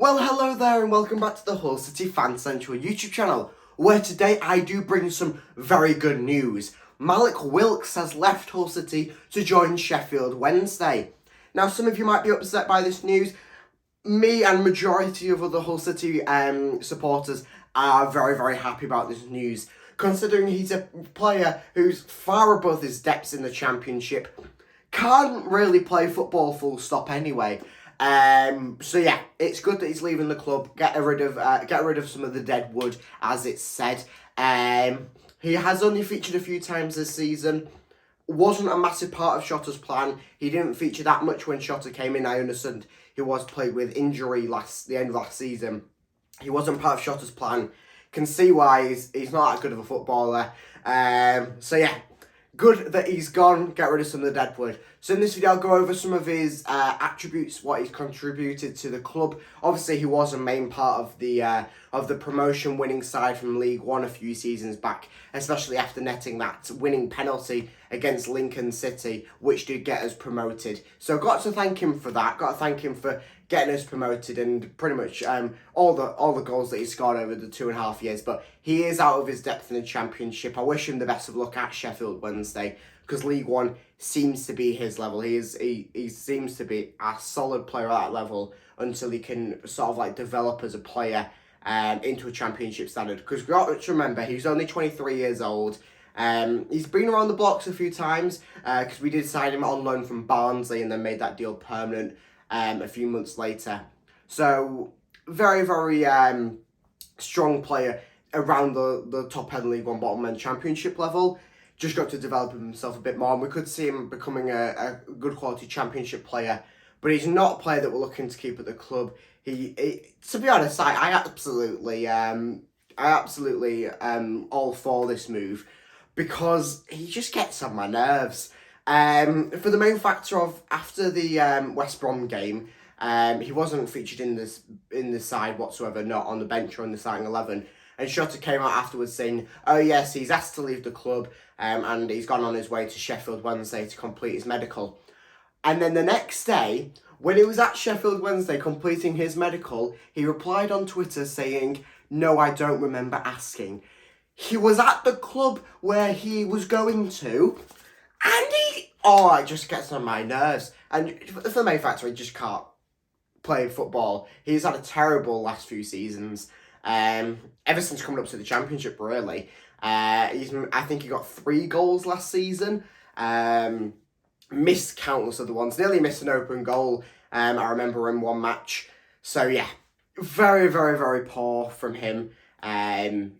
Well, hello there and welcome back to the Hull City Fan Central YouTube channel, where today I do bring some very good news. Mallik Wilks has left Hull City to join Sheffield Wednesday. Now, some of you might be upset by this news. Me and majority of other Hull City supporters are very happy about this news, considering he's a player who's far above his depths in the Championship. Can't really play football full stop anyway. So yeah, it's good that he's leaving the club. Get rid of some of the dead wood, as it's said. He has only featured a few times this season. Wasn't a massive part of Shotter's plan. He didn't feature that much when Shotter came in. I understand he was played with injury the end of last season. He wasn't part of Shotter's plan. Can see why he's not that good of a footballer. So yeah, good that he's gone. Get rid of some of the dead wood. So in this video, I'll go over some of his attributes, what he's contributed to the club. Obviously, he was a main part of the promotion-winning side from League One a few seasons back, especially after netting that winning penalty against Lincoln City, which did get us promoted. So got to thank him for that. Got to thank him for getting us promoted and pretty much all the goals that he scored over the 2.5 years. But he is out of his depth in the Championship. I wish him the best of luck at Sheffield Wednesday, because League One seems to be his level. He seems to be a solid player at that level until he can sort of like develop as a player into a Championship standard. Because we've got to remember, he's only 23 years old. He's been around the blocks a few times because we did sign him on loan from Barnsley and then made that deal permanent a few months later. So very strong player around the top end League One bottom end Championship level. Just got to develop himself a bit more, and we could see him becoming a good quality Championship player. But he's not a player that we're looking to keep at the club. He to be honest, I absolutely all for this move, because he just gets on my nerves. For the main factor of after the West Brom game, he wasn't featured in the side whatsoever, not on the bench or in the starting 11. And Shotter came out afterwards saying, oh yes, he's asked to leave the club and he's gone on his way to Sheffield Wednesday to complete his medical. And then the next day, when he was at Sheffield Wednesday completing his medical, he replied on Twitter saying, no, I don't remember asking. He was at the club where he was going to, and it just gets on my nerves. And for the main factor, he just can't play football. He's had a terrible last few seasons. Ever since coming up to the Championship, really. I think he got 3 goals last season. Missed countless other ones. Nearly missed an open goal, I remember, in one match. So, yeah, very poor from him. I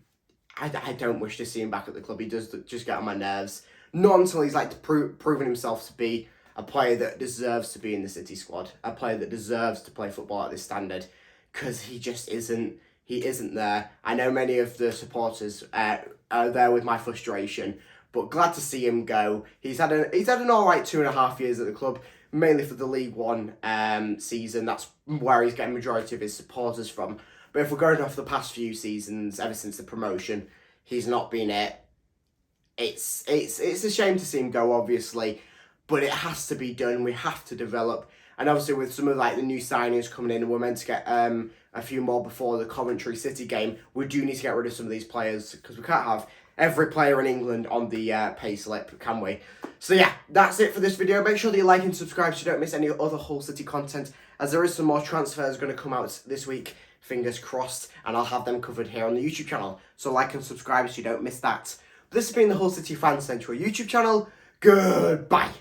don't wish to see him back at the club. He does just get on my nerves. Not until he's proven himself to be a player that deserves to be in the City squad. A player that deserves to play football at this standard. Because he just isn't. He isn't there. I know many of the supporters are there with my frustration, but glad to see him go. He's had an alright 2.5 years at the club, mainly for the League One season. That's where he's getting majority of his supporters from. But if we're going off the past few seasons, ever since the promotion, he's not been it. It's a shame to see him go, obviously, but it has to be done. We have to develop. And obviously with some of the new signings coming in, and we're meant to get a few more before the Coventry City game, we do need to get rid of some of these players, because we can't have every player in England on the pay slip, can we? So yeah, that's it for this video. Make sure that you like and subscribe so you don't miss any other Hull City content, as there is some more transfers going to come out this week, fingers crossed, and I'll have them covered here on the YouTube channel. So like and subscribe so you don't miss that. But this has been the Hull City Fan Central YouTube channel. Goodbye.